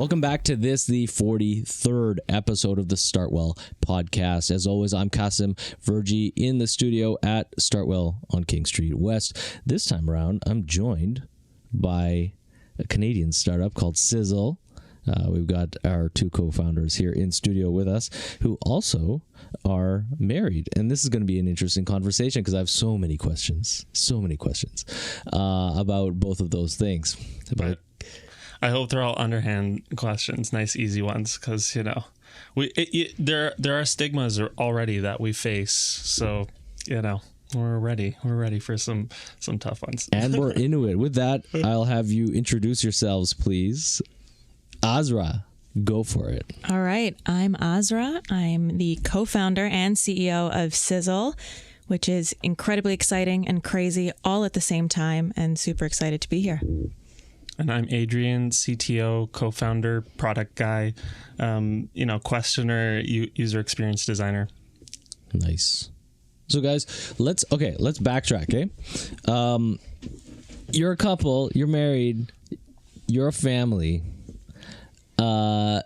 Welcome back to the 43rd episode of the StartWell Podcast. As always, I'm QASIM, VIRJEE, in the studio at StartWell on King Street West. This time around, I'm joined by a Canadian startup called Syzl. We've got our two co-founders here in studio with us who also are married. And this is going to be an interesting conversation because I have so many questions about both of those things. I hope they're all underhand questions, nice, easy ones, because, you know, there are stigmas already that we face. So, you know, we're ready for some tough ones. And we're into it. With that, I'll have you introduce yourselves, please. Azra, go for it. All right. I'm Azra. I'm the co-founder and CEO of Syzl, which is incredibly exciting and crazy all at the same time, and super excited to be here. And I'm Adrian, CTO, co-founder, product guy, questioner, user experience designer. Nice. So guys, let's backtrack, okay? You're a couple, you're married, you're a family. When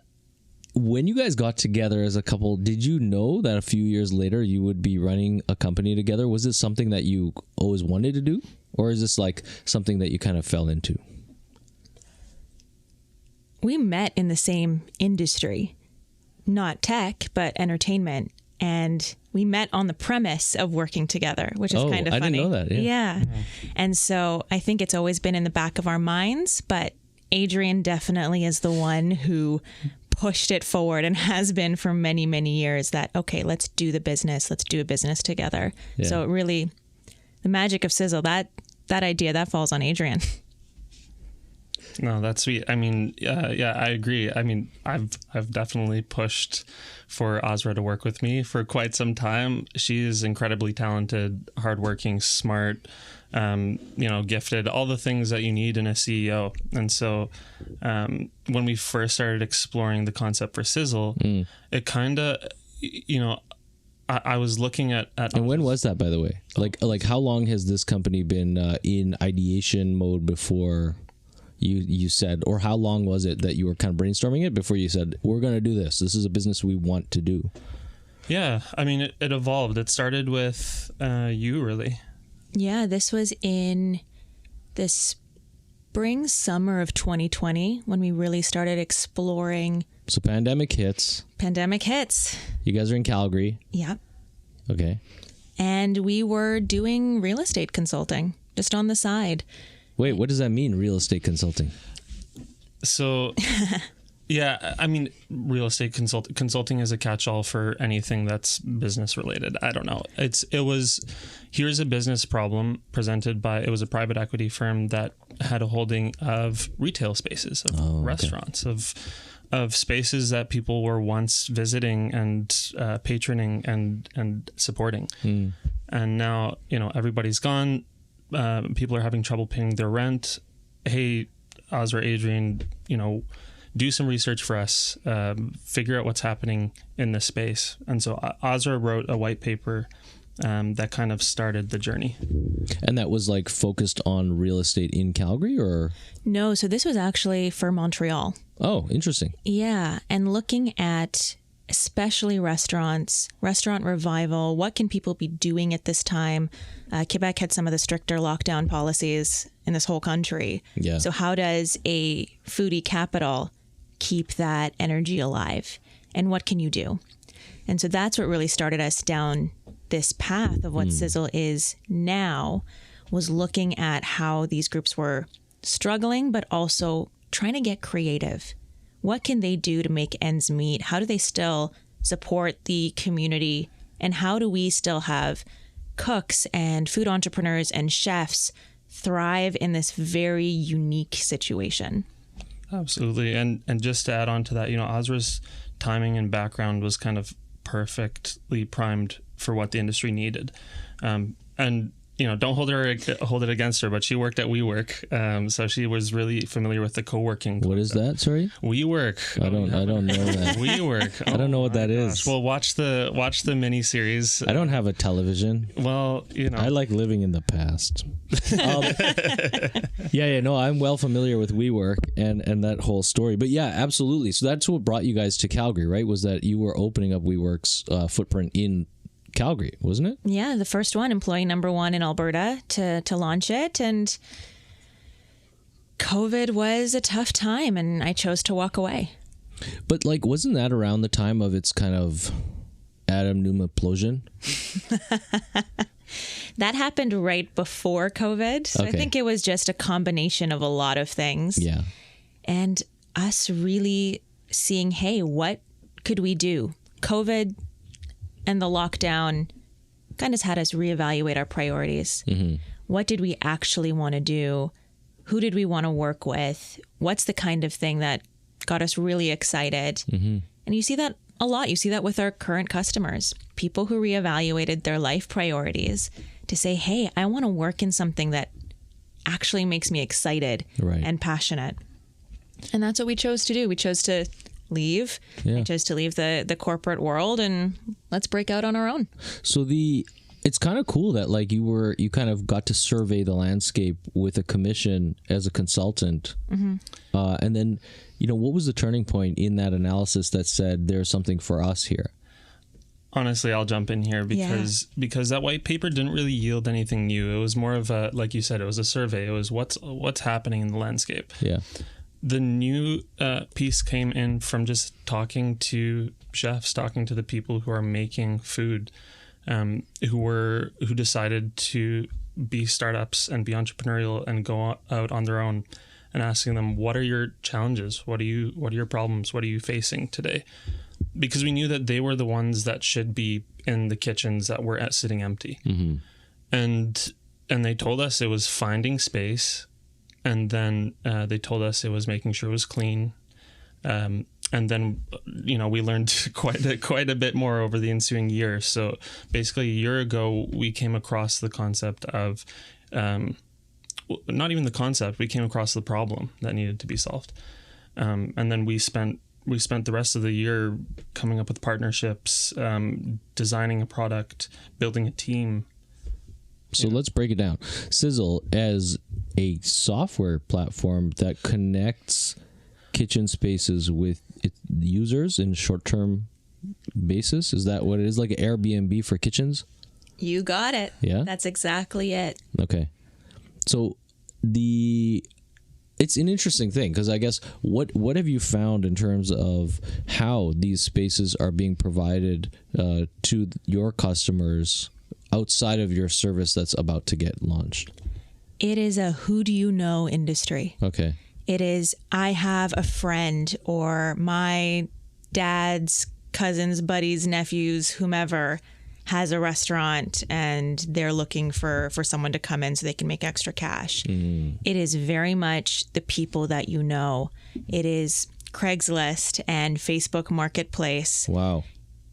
you guys got together as a couple, did you know that a few years later you would be running a company together? Was this something that you always wanted to do? Or is this like something that you kind of fell into? We met in the same industry, not tech, but entertainment. And we met on the premise of working together, which is kind of funny. I didn't know that. Yeah. And so I think it's always been in the back of our minds, but Adrian definitely is the one who pushed it forward and has been for many, many years that, okay, let's do the business. Let's do a business together. Yeah. So it really, the magic of Syzl, that idea, that falls on Adrian. No, that's sweet. I mean, yeah, I agree. I mean, I've definitely pushed for Azra to work with me for quite some time. She is incredibly talented, hardworking, smart, gifted, all the things that you need in a CEO. And so when we first started exploring the concept for Syzl, it kind of, I was looking at and when was that, by the way? Like how long has this company been in ideation mode before you said, or how long was it that you were kind of brainstorming it before you said, we're going to do this? This is a business we want to do. Yeah. I mean, it evolved. It started with you, really. Yeah, this was in the spring, summer of 2020 when we really started exploring. So pandemic hits. You guys are in Calgary. Yeah. Okay. And we were doing real estate consulting just on the side. Wait, what does that mean, real estate consulting? So, yeah, I mean, real estate consulting is a catch-all for anything that's business related. I don't know. Here's a business problem presented by, it was a private equity firm that had a holding of retail spaces, of restaurants, of spaces that people were once visiting and patroning and supporting. And now, everybody's gone. People are having trouble paying their rent. Hey, Azra, Adrian, do some research for us, figure out what's happening in this space. And so Azra wrote a white paper that kind of started the journey. And that was like focused on real estate in Calgary, or? No, so this was actually for Montreal. Oh, interesting. Yeah, and looking at especially restaurant revival. What can people be doing at this time? Quebec had some of the stricter lockdown policies in this whole country. Yeah. So how does a foodie capital keep that energy alive? And what can you do? And so that's what really started us down this path of what Syzl is now, was looking at how these groups were struggling, but also trying to get creative. What can they do to make ends meet? How do they still support the community? And how do we still have cooks and food entrepreneurs and chefs thrive in this very unique situation? Absolutely. And just to add on to that, Azra's timing and background was kind of perfectly primed for what the industry needed. And don't hold it against her, but she worked at WeWork, so she was really familiar with the co-working concept. What is that? Sorry, WeWork. I don't know that. WeWork. I don't know what that is. Well, watch the mini series. I don't have a television. Well, I like living in the past. No, I'm well familiar with WeWork and that whole story. But yeah, absolutely. So that's what brought you guys to Calgary, right? Was that you were opening up WeWork's footprint in Calgary, wasn't it? Yeah, the first one, employee number 1 in Alberta to launch it. And COVID was a tough time and I chose to walk away. But wasn't that around the time of its kind of Adam Newman implosion? That happened right before COVID. So I think it was just a combination of a lot of things. Yeah. And us really seeing, hey, what could we do? COVID and the lockdown kind of had us reevaluate our priorities. Mm-hmm. What did we actually want to do? Who did we want to work with? What's the kind of thing that got us really excited? Mm-hmm. And you see that a lot. You see that with our current customers, people who reevaluated their life priorities to say, hey, I want to work in something that actually makes me excited and passionate. And that's what we chose to do. We chose to leave. Yeah. I chose to leave the corporate world and let's break out on our own. So it's kind of cool that you kind of got to survey the landscape with a commission as a consultant. Mm-hmm. And then, what was the turning point in that analysis that said there's something for us here? Honestly, I'll jump in here because that white paper didn't really yield anything new. It was more of a, like you said, it was a survey. It was what's happening in the landscape. Yeah. The new piece came in from just talking to chefs, talking to the people who are making food, who decided to be startups and be entrepreneurial and go out on their own, and asking them, what are your challenges? What are your problems? What are you facing today? Because we knew that they were the ones that should be in the kitchens that were sitting empty. Mm-hmm. And they told us it was finding space. And then they told us it was making sure it was clean. And then, we learned quite a bit more over the ensuing year. So basically a year ago, we came across the concept of, not even the concept, we came across the problem that needed to be solved. And then we spent the rest of the year coming up with partnerships, designing a product, building a team. So let's break it down. Syzl as a software platform that connects kitchen spaces with its users in short-term basis. Is that what it is? Like an Airbnb for kitchens? You got it. Yeah? That's exactly it. Okay. So it's an interesting thing because I guess what have you found in terms of how these spaces are being provided to your customers outside of your service that's about to get launched? It is a who do you know industry. Okay. It is I have a friend or my dad's cousins, buddies, nephews, whomever has a restaurant and they're looking for someone to come in so they can make extra cash. Mm. It is very much the people that you know. It is Craigslist and Facebook Marketplace. Wow.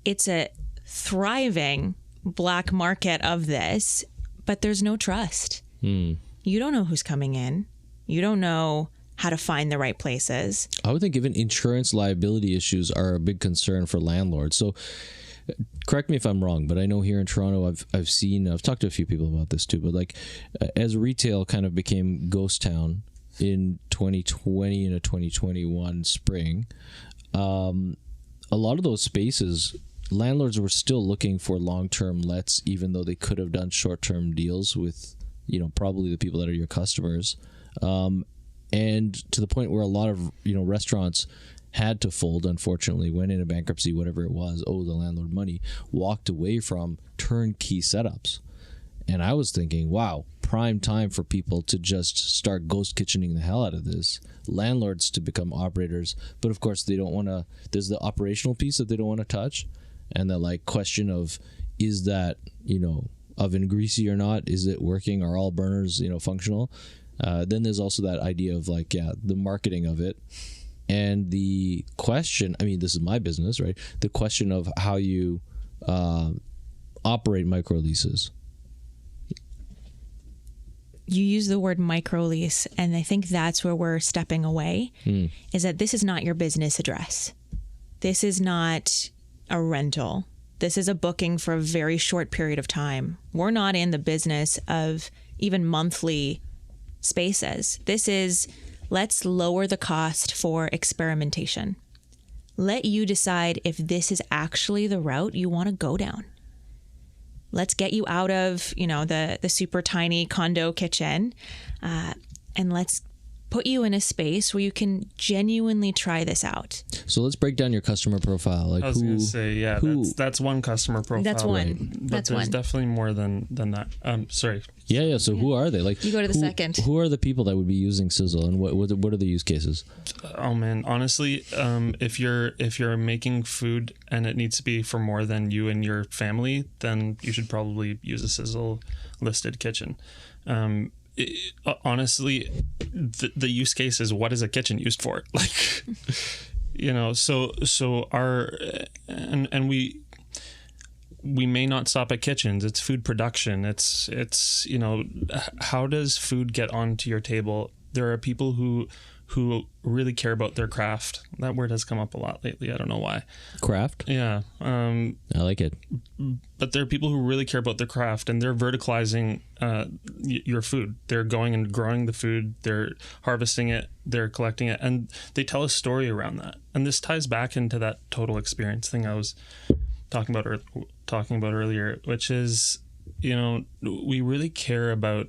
It's a thriving black market of this, but there's no trust. Mm. You don't know who's coming in. You don't know how to find the right places. I would think even insurance liability issues are a big concern for landlords. So correct me if I'm wrong, but I know here in Toronto, I've talked to a few people about this too, but as retail kind of became ghost town in 2020 and 2021 spring, a lot of those spaces, landlords were still looking for long-term lets, even though they could have done short-term deals with, probably the people that are your customers. And to the point where a lot of, restaurants had to fold, unfortunately, went into bankruptcy, whatever it was, owed the landlord money, walked away from turnkey setups. And I was thinking, wow, prime time for people to just start ghost kitchening the hell out of this. Landlords to become operators. But of course, they don't want to, there's the operational piece that they don't want to touch. And the question of, is that, oven greasy or not? Is it working? Are all burners, functional? Then there's also that idea of the marketing of it. And the question, this is my business, right? The question of how you operate micro leases. you use the word micro lease, and I think that's where we're stepping away, is that this is not your business address. This is not a rental. This is a booking for a very short period of time. We're not in the business of even monthly spaces. This is, let's lower the cost for experimentation. Let you decide if this is actually the route you want to go down. Let's get you out of, the super tiny condo kitchen, and let's put you in a space where you can genuinely try this out. So let's break down your customer profile. Like, I was going to say, that's one customer profile. That's one. Right? But there's definitely more than that. Sorry. Yeah. So who are they? Like, you go to the second. Who are the people that would be using Syzl, and what are the use cases? Oh man, honestly, if you're making food and it needs to be for more than you and your family, then you should probably use a Syzl listed kitchen. Honestly, the use case is, what is a kitchen used for? Like, so our and we may not stop at kitchens. It's food production. It's how does food get onto your table? There are people who really care about their craft. That word has come up a lot lately. I don't know why. Craft? Yeah. I like it. But there are people who really care about their craft, and they're verticalizing your food. They're going and growing the food. They're harvesting it. They're collecting it, and they tell a story around that. And this ties back into that total experience thing I was talking about earlier, which is, we really care about.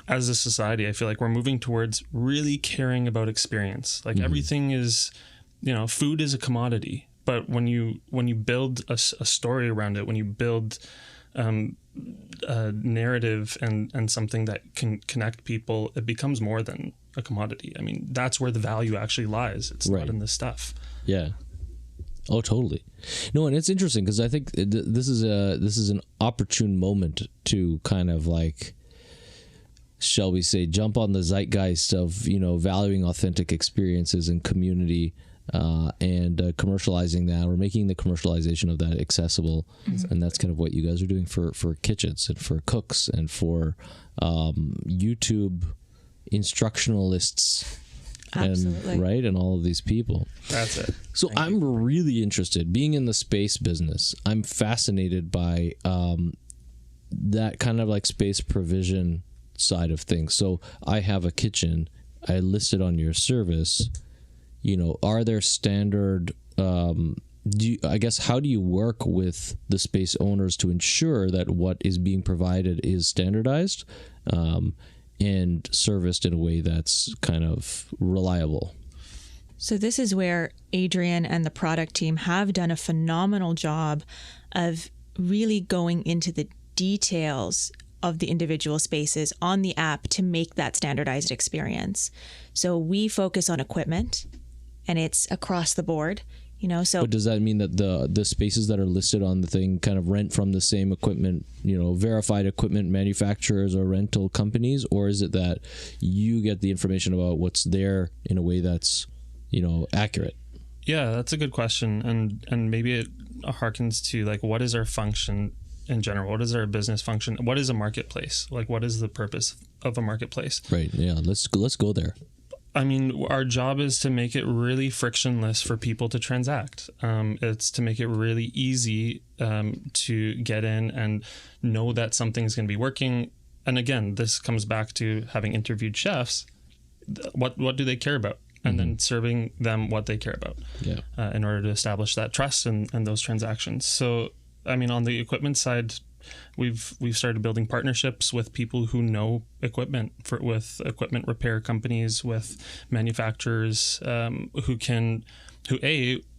As a society, I feel like we're moving towards really caring about experience. Like everything is, food is a commodity, but when you build a story around it, when you build a narrative and something that can connect people, it becomes more than a commodity. I mean, that's where the value actually lies. It's not in the stuff. Yeah. Oh, totally. No, and it's interesting because I think this is an opportune moment to kind of like, shall we say, jump on the zeitgeist of, valuing authentic experiences and community, and commercializing that, or making the commercialization of that accessible. And that's kind of what you guys are doing for kitchens and for cooks and for YouTube instructionalists. Absolutely. And all of these people. That's it. So I'm really interested, being in the space business, I'm fascinated by that kind of like space provision side of things. So I have a kitchen, I listed on your service, are there standard, how do you work with the space owners to ensure that what is being provided is standardized and serviced in a way that's kind of reliable? So this is where Adrian and the product team have done a phenomenal job of really going into the details of the individual spaces on the app to make that standardized experience. So we focus on equipment, and it's across the board, so. But does that mean that the spaces that are listed on the thing kind of rent from the same equipment, verified equipment manufacturers or rental companies, or is it that you get the information about what's there in a way that's, accurate? Yeah, that's a good question. And maybe it harkens to like, what is our function in general? What is our business function? What is a marketplace? Like, what is the purpose of a marketplace? Right. Yeah. Let's go there. I mean, our job is to make it really frictionless for people to transact. It's to make it really easy to get in and know that something's going to be working. And again, this comes back to having interviewed chefs. What do they care about? And then serving them what they care about in order to establish that trust and those transactions. So, I mean, on the equipment side, we've started building partnerships with people who know equipment, with equipment repair companies, with manufacturers who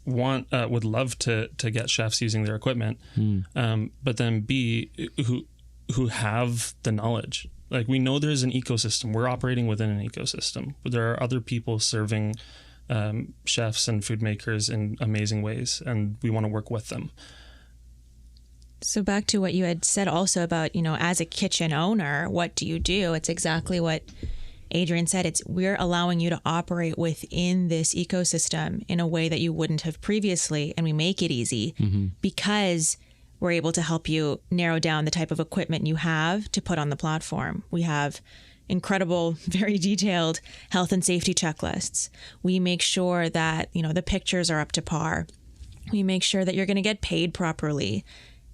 would love to get chefs using their equipment, but then B, who have the knowledge. Like, we know there's an ecosystem. We're operating within an ecosystem. But there are other people serving chefs and food makers in amazing ways, and we want to work with them. So back to what you had said also about, as a kitchen owner, what do you do? It's exactly what Adrian said. We're allowing you to operate within this ecosystem in a way that you wouldn't have previously, and we make it easy because we're able to help you narrow down the type of equipment you have to put on the platform. We have incredible, very detailed health and safety checklists. We make sure that, the pictures are up to par. We make sure that you're going to get paid properly.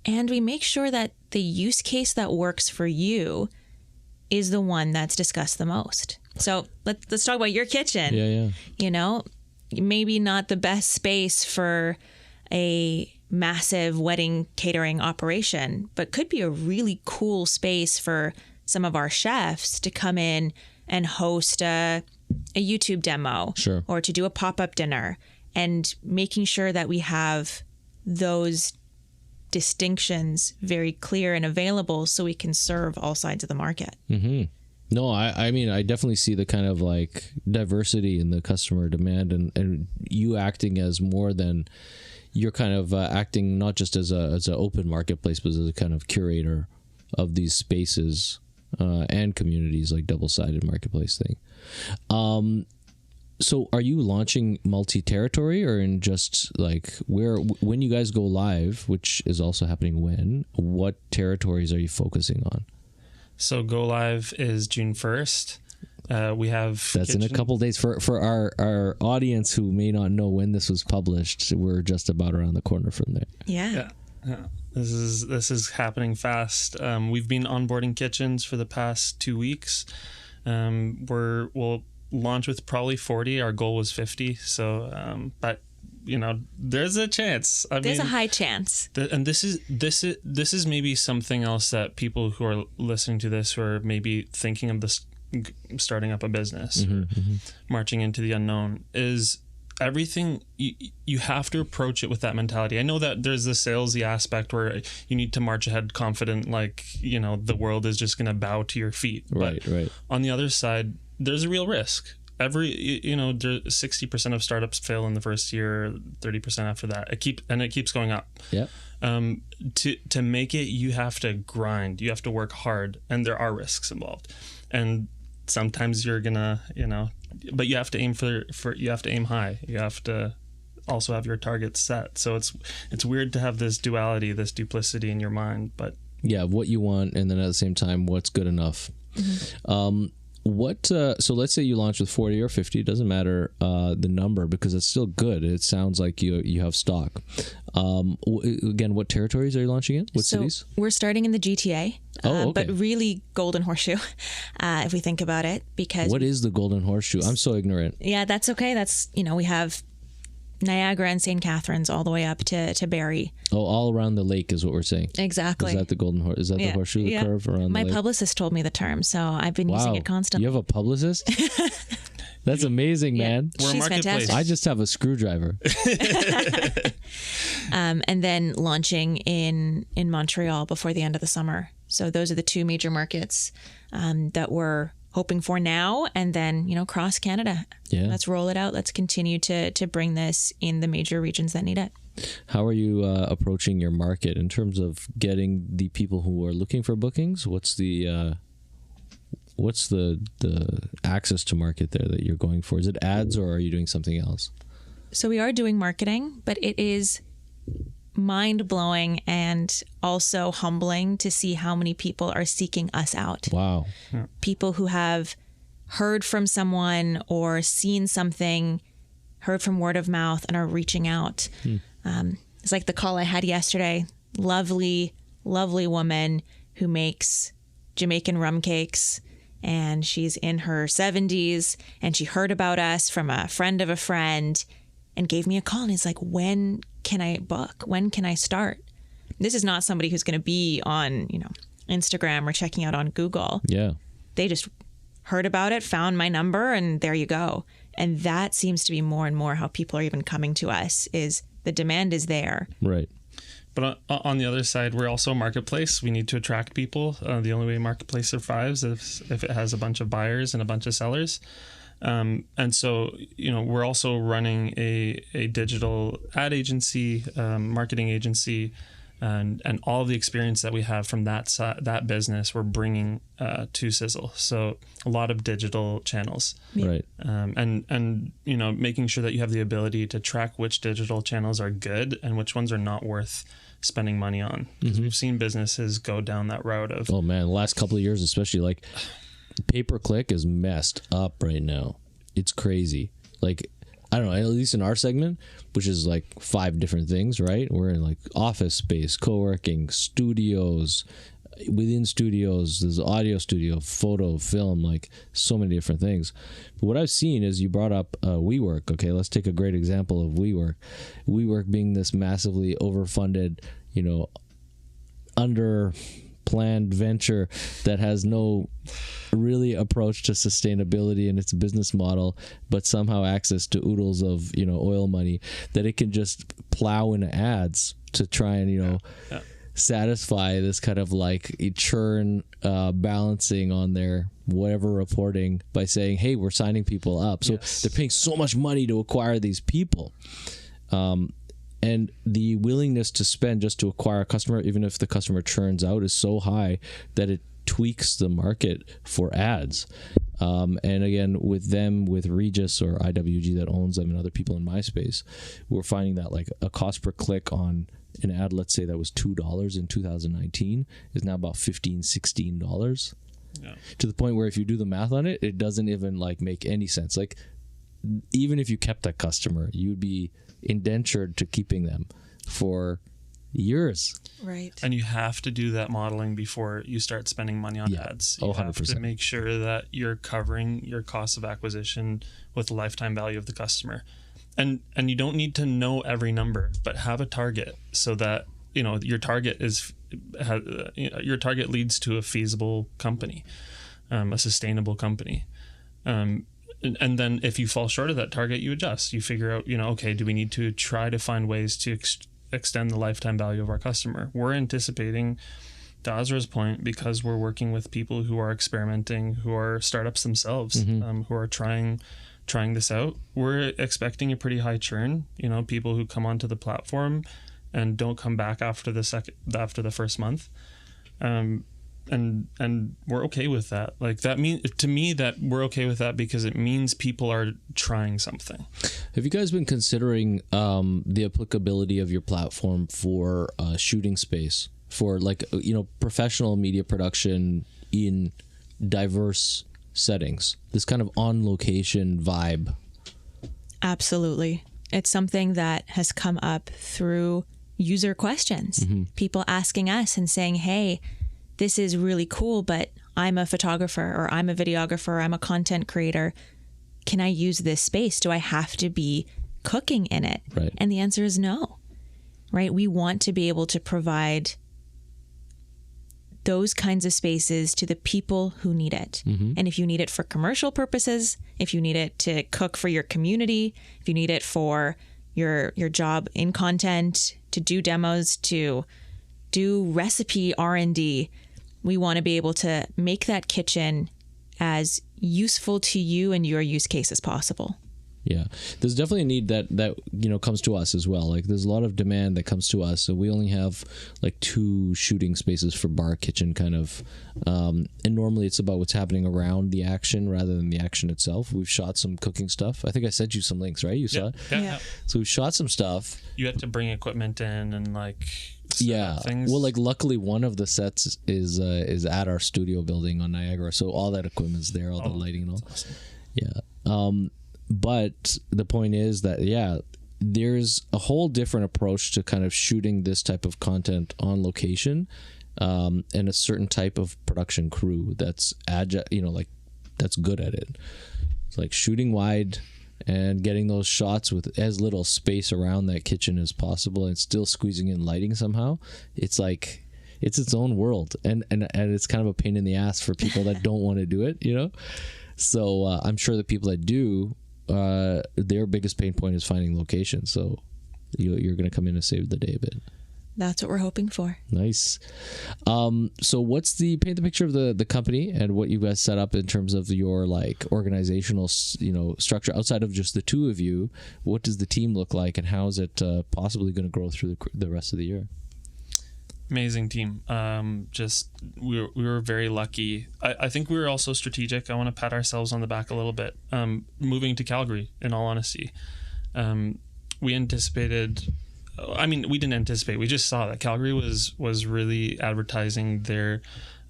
And we make sure that the use case that works for you is the one that's discussed the most. So let's talk about your kitchen. Yeah. Maybe not the best space for a massive wedding catering operation, but could be a really cool space for some of our chefs to come in and host a YouTube demo. Sure. Or to do a pop-up dinner, and making sure that we have those distinctions very clear and available so we can serve all sides of the market. Mm-hmm. No, I mean, I definitely see the kind of like diversity in the customer demand, and you acting as more than, you're kind of acting not just as an open marketplace, but as a kind of curator of these spaces and communities, like double-sided marketplace thing. So are you launching multi-territory, or in just like when you guys go live, which is also happening what territories are you focusing on? So go live is June 1st. We have that's in a couple days for our audience who may not know when this was published. We're just about around the corner from there. Yeah. This is happening fast. We've been onboarding kitchens for the past 2 weeks. We'll launch with probably 40. Our goal was 50. So, but there's a chance. There's a high chance. And this is maybe something else that people who are listening to this, who are maybe thinking of this, starting up a business, marching into the unknown, is everything. You have to approach it with that mentality. I know that there's the salesy aspect where you need to march ahead confident, like the world is just going to bow to your feet. Right. On the other side, there's a real risk. 60% of startups fail in the first year, 30% after that. It keeps going up. Yeah. To make it, you have to grind. You have to work hard, and there are risks involved. And sometimes you're gonna, but you have to aim you have to aim high. You have to also have your targets set. So it's weird to have this duality, this duplicity in your mind, but yeah, what you want, and then at the same time, what's good enough. So let's say you launch with 40 or 50, it doesn't matter the number, because it's still good. It sounds like you have stock. Again, what territories are you launching in? What cities? We're starting in the GTA, okay. But really Golden Horseshoe, if we think about it. Because what is the Golden Horseshoe? I'm so ignorant. Yeah, that's okay. That's, we have Niagara and St. Catharines all the way up to Barrie. Oh, all around the lake is what we're saying. Exactly. Is that the Golden Horseshoe? Is that the horseshoe, the curve around the lake? My publicist told me the term, so I've been using it constantly. You have a publicist? That's amazing, man. She's fantastic. I just have a screwdriver. And then launching in Montreal before the end of the summer. So those are the two major markets that we're hoping for now, and then across Canada. Yeah, let's roll it out. Let's continue to bring this in the major regions that need it. How are you approaching your market in terms of getting the people who are looking for bookings? What's the access to market there that you're going for? Is it ads, or are you doing something else? So we are doing marketing, but it is mind-blowing and also humbling to see how many people are seeking us out. Wow. Yeah. People who have heard from someone or seen something, heard from word of mouth, and are reaching out. It's like the call I had yesterday. Lovely woman who makes Jamaican rum cakes, and she's in her 70s, and she heard about us from a friend of a friend and gave me a call, and he's like, when can I book? When can I start? This is not somebody who's going to be on, Instagram or checking out on Google. Yeah. They just heard about it, found my number, and there you go. And that seems to be more and more how people are even coming to us, is the demand is there. Right. But on the other side, we're also a marketplace. We need to attract people. The only way a marketplace survives is if it has a bunch of buyers and a bunch of sellers. And so, we're also running a digital ad agency, marketing agency, and all the experience that we have from that business, we're bringing to Syzl. So a lot of digital channels, Right. and making sure that you have the ability to track which digital channels are good and which ones are not worth spending money on. Because we've seen businesses go down that route of, Oh man, the last couple of years, especially, like, pay-per-click is messed up right now. It's crazy. Like, I don't know, at least in our segment, which is like 5 different things, right? We're in like office space, co-working, studios, within studios, there's audio studio, photo, film, like so many different things. But what I've seen is, you brought up WeWork. Okay, let's take a great example of WeWork. WeWork being this massively overfunded, under planned venture that has no really approach to sustainability in its business model, but somehow access to oodles of oil money that it can just plow into ads to try and satisfy this kind of like a churn balancing on their whatever reporting by saying, hey, we're signing people up. So they're paying so much money to acquire these people. And the willingness to spend just to acquire a customer, even if the customer churns out, is so high that it tweaks the market for ads. And again, with Regis or IWG that owns them and other people in my space, we're finding that like a cost per click on an ad, let's say that was $2 in 2019, is now about $15, $16. Yeah. To the point where if you do the math on it, it doesn't even like make any sense. Like, even if you kept that customer, you'd be indentured to keeping them for years. Right. And you have to do that modeling before you start spending money on ads. You 100%. have to make sure that you're covering your cost of acquisition with the lifetime value of the customer. And you don't need to know every number, but have a target so that your target your target leads to a feasible company, a sustainable company. And then if you fall short of that target, you adjust. You figure out, okay, do we need to try to find ways to extend the lifetime value of our customer? We're anticipating, to Azra's point, because we're working with people who are experimenting, who are startups themselves, who are trying this out. We're expecting a pretty high churn. People who come onto the platform and don't come back after the first month. And we're okay with that. Like, that mean to me that we're okay with that because it means people are trying something. Have you guys been considering the applicability of your platform for shooting space, for like professional media production in diverse settings, this kind of on location vibe? Absolutely. It's something that has come up through user questions, people asking us and saying, hey, this is really cool, but I'm a photographer or I'm a videographer, or I'm a content creator. Can I use this space? Do I have to be cooking in it? Right. And the answer is no, right? We want to be able to provide those kinds of spaces to the people who need it. And if you need it for commercial purposes, if you need it to cook for your community, if you need it for your job in content, to do demos, to do recipe R&D, we want to be able to make that kitchen as useful to you and your use case as possible. Yeah, there's definitely a need that comes to us as well. Like, there's a lot of demand that comes to us. So we only have like 2 shooting spaces for bar kitchen kind of, and normally it's about what's happening around the action rather than the action itself. We've shot some cooking stuff. I think I sent you some links, right? You saw it? Yeah. So we've shot some stuff. You had to bring equipment in and like things. Well, like, luckily one of the sets is at our studio building on Niagara, so all that equipment's there, all the lighting and all. Awesome. Yeah. But the point is that, there's a whole different approach to kind of shooting this type of content on location, and a certain type of production crew that's agile, that's good at it. It's like shooting wide and getting those shots with as little space around that kitchen as possible and still squeezing in lighting somehow. It's like, it's its own world, and it's kind of a pain in the ass for people that don't want to do it, So I'm sure the people that do, their biggest pain point is finding location. So you're going to come in and save the day a bit. That's what we're hoping for. Nice. So paint the picture of the company and what you guys set up in terms of your like organizational, structure outside of just the 2 of you. What does the team look like, and how is it possibly going to grow through the rest of the year? Amazing team. Just we were very lucky. I think we were also strategic. I want to pat ourselves on the back a little bit. Moving to Calgary, in all honesty, we anticipated. I mean, we didn't anticipate. We just saw that Calgary was really advertising their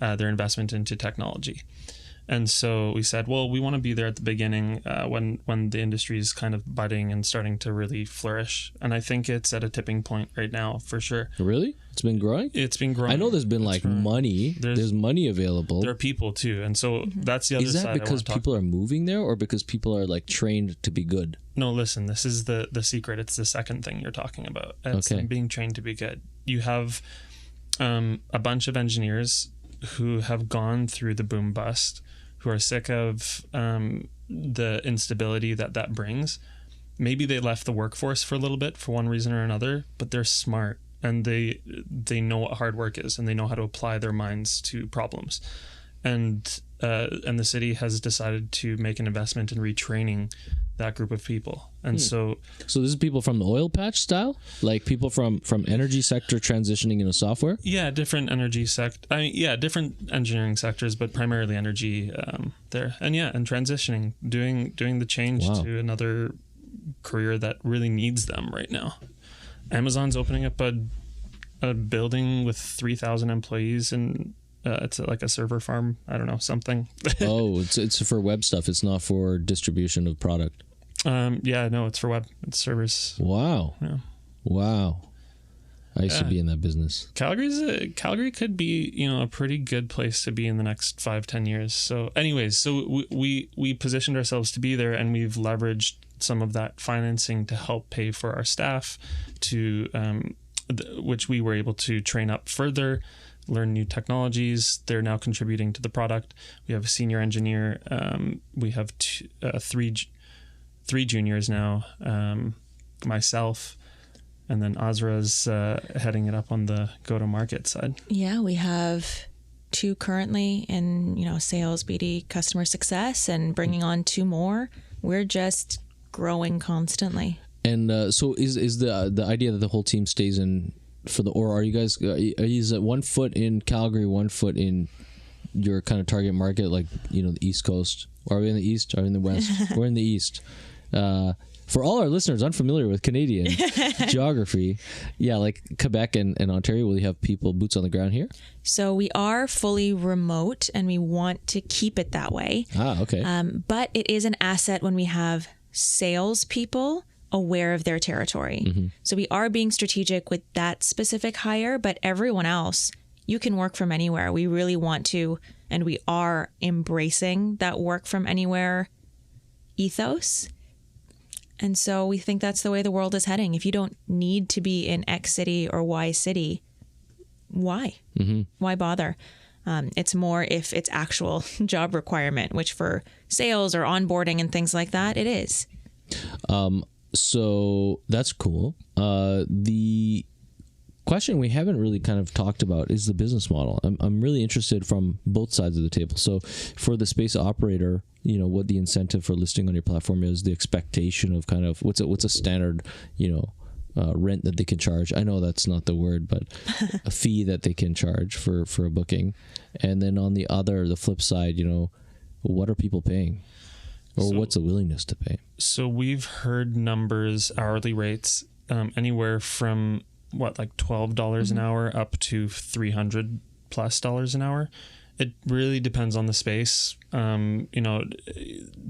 investment into technology. And so we said, well, we want to be there at the beginning when the industry is kind of budding and starting to really flourish. And I think it's at a tipping point right now, for sure. Really? It's been growing? It's been growing. I know there's been money. There's money available. There are people too. And so that's the other side. Is that because people are moving there or because people are like trained to be good? No, listen, this is the secret. It's the second thing you're talking about. It's them being trained to be good. You have a bunch of engineers who have gone through the boom bust, who are sick of the instability that brings. Maybe they left the workforce for a little bit for one reason or another, but they're smart and they know what hard work is and they know how to apply their minds to problems. And the city has decided to make an investment in retraining that group of people. And so this is people from the oil patch style, like people from energy sector transitioning into software. Yeah, different energy different engineering sectors, but primarily energy there. And and transitioning, doing the change to another career that really needs them right now. Amazon's opening up a building with 3,000 employees and it's like a server farm. I don't know, something. Oh, it's for web stuff. It's not for distribution of product. No, it's for web. It's servers. Wow. Yeah. Wow. I used to be in that business. Calgary could be, a pretty good place to be in the next 5-10 years. So anyways, we positioned ourselves to be there and we've leveraged some of that financing to help pay for our staff which we were able to train up further, learn new technologies. They're now contributing to the product. We have a senior engineer. We have three juniors now, myself, and then Azra's heading it up on the go-to-market side. Yeah, we have 2 currently in sales, BD, customer success, and bringing on 2 more. We're just growing constantly. And so is the idea that the whole team stays in or are you guys is it 1 foot in Calgary, 1 foot in your kind of target market, like the East Coast? Are we in the East? Are we in the West? We're in the East. For all our listeners unfamiliar with Canadian geography, like Quebec and Ontario, will you have people boots on the ground here? So we are fully remote and we want to keep it that way. Okay. But it is an asset when we have salespeople aware of their territory. Mm-hmm. So we are being strategic with that specific hire, but everyone else, you can work from anywhere. We really want to, and we are embracing that work from anywhere ethos. And so we think that's the way the world is heading. If you don't need to be in X city or Y city, why? Mm-hmm. Why bother? It's more if it's actual job requirement, which for sales or onboarding and things like that, it is. So that's cool. The question we haven't really kind of talked about is the business model. I'm really interested from both sides of the table. So for the space operator, what the incentive for listing on your platform is, the expectation of kind of what's a standard, rent that they can charge. I know that's not the word, but a fee that they can charge for a booking. And then on the flip side, what are people paying? Or what's the willingness to pay? So we've heard numbers, hourly rates, anywhere from like $12 an hour up to $300+ an hour. It really depends on the space.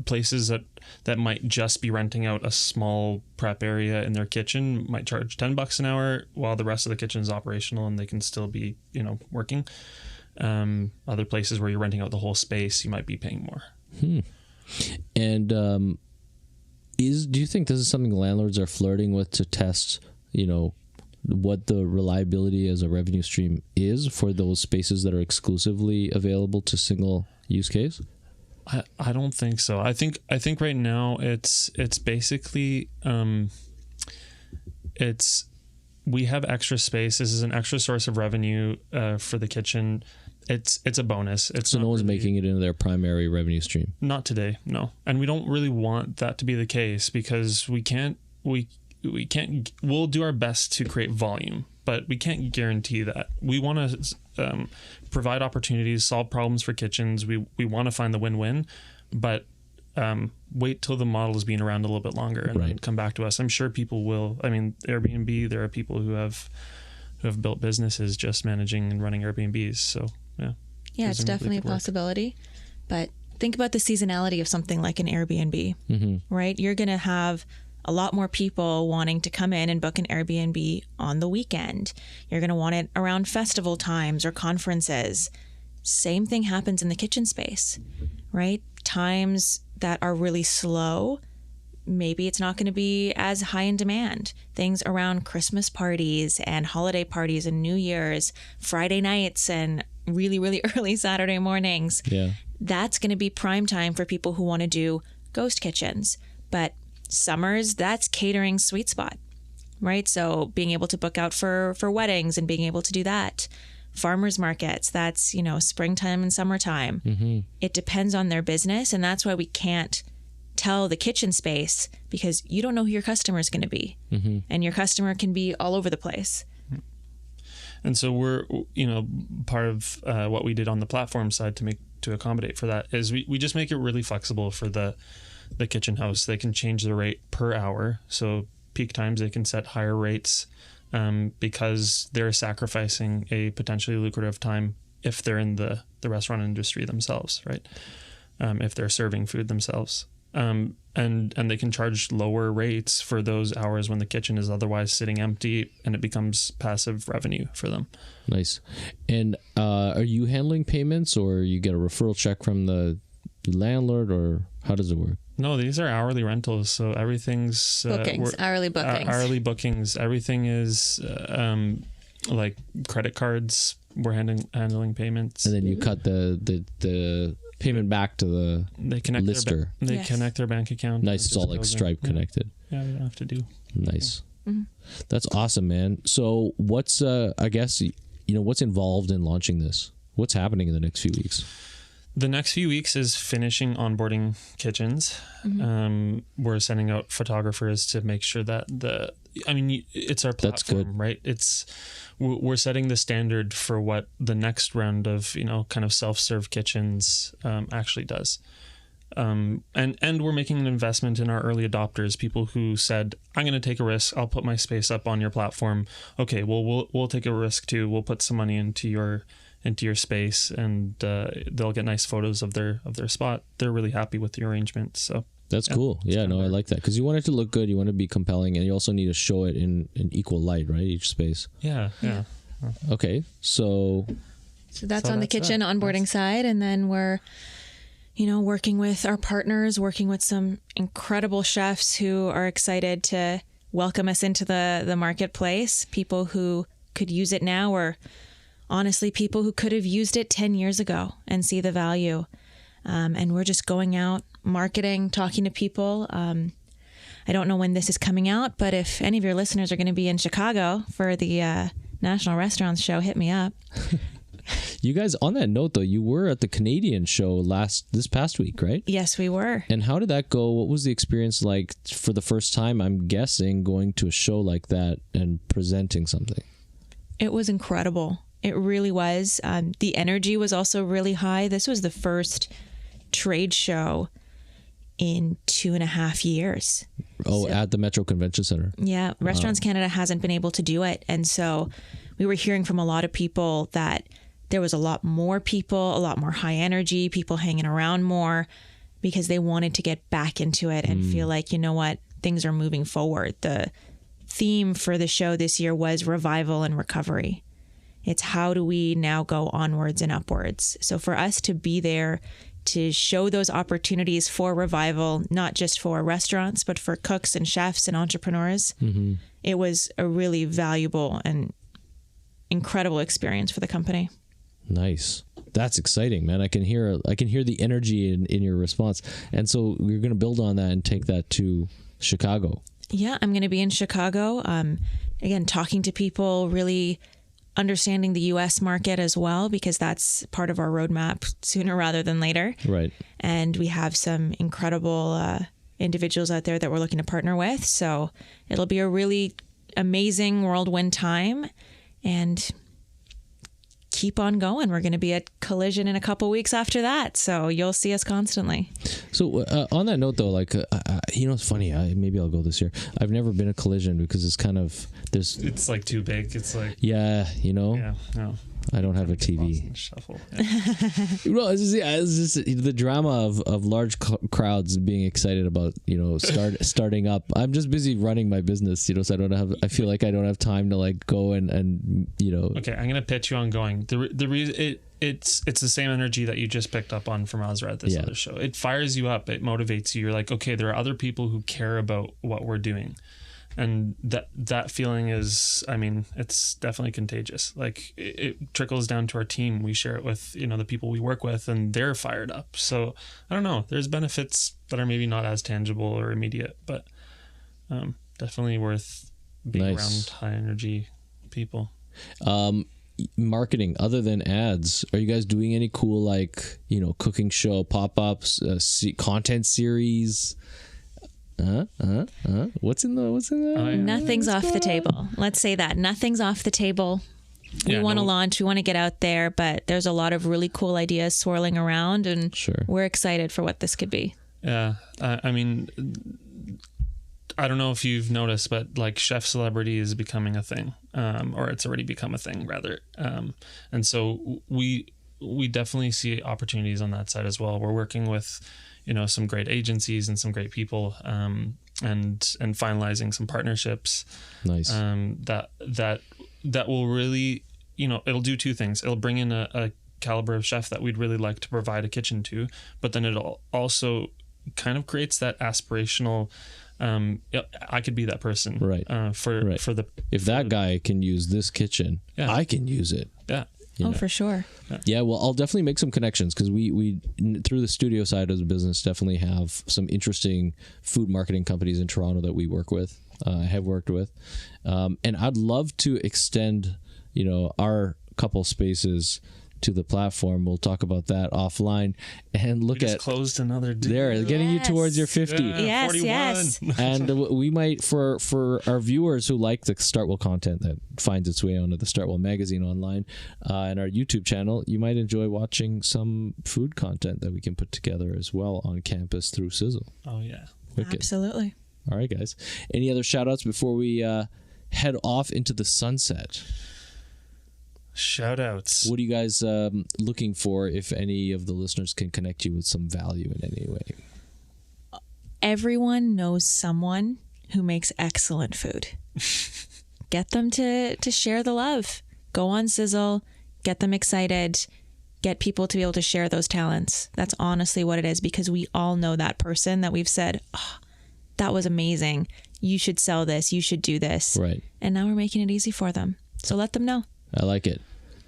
Places that might just be renting out a small prep area in their kitchen might charge $10 an hour, while the rest of the kitchen is operational and they can still be, working. Other places where you're renting out the whole space, you might be paying more. And do you think this is something landlords are flirting with to test, what the reliability as a revenue stream is for those spaces that are exclusively available to single use case? I don't think so. I think right now it's basically we have extra space. This is an extra source of revenue for the kitchen. It's a bonus. So no one's making it into their primary revenue stream. Not today, no. And we don't really want that to be the case because we'll do our best to create volume, but we can't guarantee that. We want to provide opportunities, solve problems for kitchens. We want to find the win-win, but wait till the model has been around a little bit longer and then come back to us. I'm sure people will. I mean, Airbnb, there are people who have built businesses just managing and running Airbnbs. So yeah, it's definitely a possibility. But think about the seasonality of something like an Airbnb, right? You're going to have a lot more people wanting to come in and book an Airbnb on the weekend. You're going to want it around festival times or conferences. Same thing happens in the kitchen space, right? Times that are really slow, maybe it's not going to be as high in demand. Things around Christmas parties and holiday parties and New Year's, Friday nights and really, really early Saturday mornings. Yeah. That's going to be prime time for people who want to do ghost kitchens. But summers, that's catering sweet spot, right? So being able to book out for weddings and being able to do that. Farmers markets, that's, springtime and summertime. It depends on their business. And that's why we can't tell the kitchen space, because you don't know who your customer is going to be. And your customer can be all over the place. And so we're, part of what we did on the platform side to accommodate for that is we just make it really flexible for the kitchen house. They can change the rate per hour. So peak times, they can set higher rates because they're sacrificing a potentially lucrative time if they're in the restaurant industry themselves, right? If they're serving food themselves. And they can charge lower rates for those hours when the kitchen is otherwise sitting empty, and it becomes passive revenue for them. Nice. And are you handling payments, or you get a referral check from the landlord, or how does it work? No, these are hourly rentals. So everything's bookings, hourly bookings. Hourly bookings. Everything is like credit cards. We're handling payments. And then you cut the payment back to the lister. They connect their bank account. Nice. It's all like Stripe connected. Yeah, we don't have to do. Nice. That's awesome, man. So what's I guess what's involved in launching this? What's happening in the next few weeks? The next few weeks is finishing onboarding kitchens. We're sending out photographers to make sure that it's our platform. That's good. Right? We're setting the standard for what the next round of, kind of self-serve kitchens actually does. And we're making an investment in our early adopters, people who said, I'm going to take a risk. I'll put my space up on your platform. Okay, well, we'll take a risk too. We'll put some money into your space, and they'll get nice photos of their spot. They're really happy with the arrangement. So that's cool. Yeah, no, I like that, because you want it to look good. You want to be compelling, and you also need to show it in equal light, right? Each space. Yeah. Okay, so that's on the kitchen onboarding side, and then we're working with our partners, working with some incredible chefs who are excited to welcome us into the marketplace. People who could use it now, or honestly, people who could have used it 10 years ago and see the value. And we're just going out, marketing, talking to people. I don't know when this is coming out, but if any of your listeners are going to be in Chicago for the National Restaurants Show, hit me up. You guys, on that note, though, you were at the Canadian show this past week, right? Yes, we were. And how did that go? What was the experience like for the first time, I'm guessing, going to a show like that and presenting something? It was incredible. It really was. The energy was also really high. This was the first trade show in 2.5 years. Oh, so, at the Metro Convention Center. Yeah. Restaurants Canada hasn't been able to do it. And so we were hearing from a lot of people that there was a lot more people, a lot more high energy, people hanging around more, because they wanted to get back into it and feel like, things are moving forward. The theme for the show this year was revival and recovery. It's how do we now go onwards and upwards? So for us to be there to show those opportunities for revival, not just for restaurants, but for cooks and chefs and entrepreneurs, it was a really valuable and incredible experience for the company. Nice. That's exciting, man. I can hear the energy in your response. And so we're going to build on that and take that to Chicago. Yeah, I'm going to be in Chicago. Again, talking to people, really understanding the U.S. market as well, because that's part of our roadmap sooner rather than later. Right. And we have some incredible individuals out there that we're looking to partner with. So it'll be a really amazing whirlwind time and keep on going. We're going to be at Collision in a couple weeks after that, so you'll see us constantly. So on that note, though, like it's funny. Maybe I'll go this year. I've never been a Collision because it's kind of It's like too big. It's like yeah, Yeah, no. I don't have a TV. Shuffle. Yeah. Well, it's just the drama of large crowds being excited about starting up. I'm just busy running my business, so I feel like I don't have time to like go and. Okay, I'm gonna pitch you on going. The reason it's the same energy that you just picked up on from Azra at this other show. It fires you up. It motivates you. You're like, okay, there are other people who care about what we're doing. And that feeling is, I mean, it's definitely contagious. Like it trickles down to our team. We share it with, the people we work with, and they're fired up. So I don't know, there's benefits that are maybe not as tangible or immediate, but definitely worth being around high energy people. Marketing other than ads, are you guys doing any cool, like, cooking show pop-ups, content series? What's in the Nothing's off the table. Let's say that nothing's off the table. We want to launch, we want to get out there, but there's a lot of really cool ideas swirling around, and we're excited for what this could be. Yeah. I mean, I don't know if you've noticed, but like chef celebrity is becoming a thing, or it's already become a thing rather. And so we definitely see opportunities on that side as well. We're working with some great agencies and some great people, and finalizing some partnerships. Nice. That will really, it'll do two things. It'll bring in a caliber of chef that we'd really like to provide a kitchen to, but then it'll also kind of creates that aspirational, I could be that person. Right. If that guy can use this kitchen, I can use it. Yeah. For sure. Yeah, well, I'll definitely make some connections because we through the studio side of the business definitely have some interesting food marketing companies in Toronto that we work with, have worked with, and I'd love to extend, our couple spaces to the platform. We'll talk about that offline and look at closed another deal. There, getting you towards your 50. Yes, 41. yes. And we might, for our viewers who like the StartWell content that finds its way onto the StartWell magazine online and our YouTube channel, you might enjoy watching some food content that we can put together as well on campus through Syzl. Oh yeah, wicked. Absolutely. All right, guys. Any other shout outs before we head off into the sunset? Shout outs. What are you guys looking for if any of the listeners can connect you with some value in any way? Everyone knows someone who makes excellent food. Get them to share the love. Go on Syzl, get them excited, get people to be able to share those talents. That's honestly what it is, because we all know that person that we've said, oh, that was amazing. You should sell this. You should do this. Right. And now we're making it easy for them. So let them know. I like it.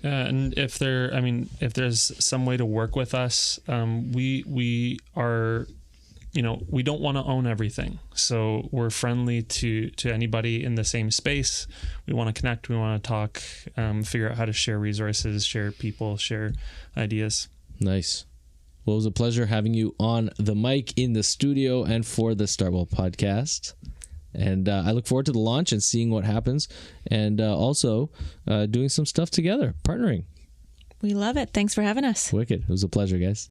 And if there's some way to work with us, we are, we don't want to own everything. So we're friendly to anybody in the same space. We want to connect. We want to talk, figure out how to share resources, share people, share ideas. Nice. Well, it was a pleasure having you on the mic in the studio and for the StartWell podcast. And I look forward to the launch and seeing what happens, and also doing some stuff together, partnering. We love it. Thanks for having us. Wicked. It was a pleasure, guys.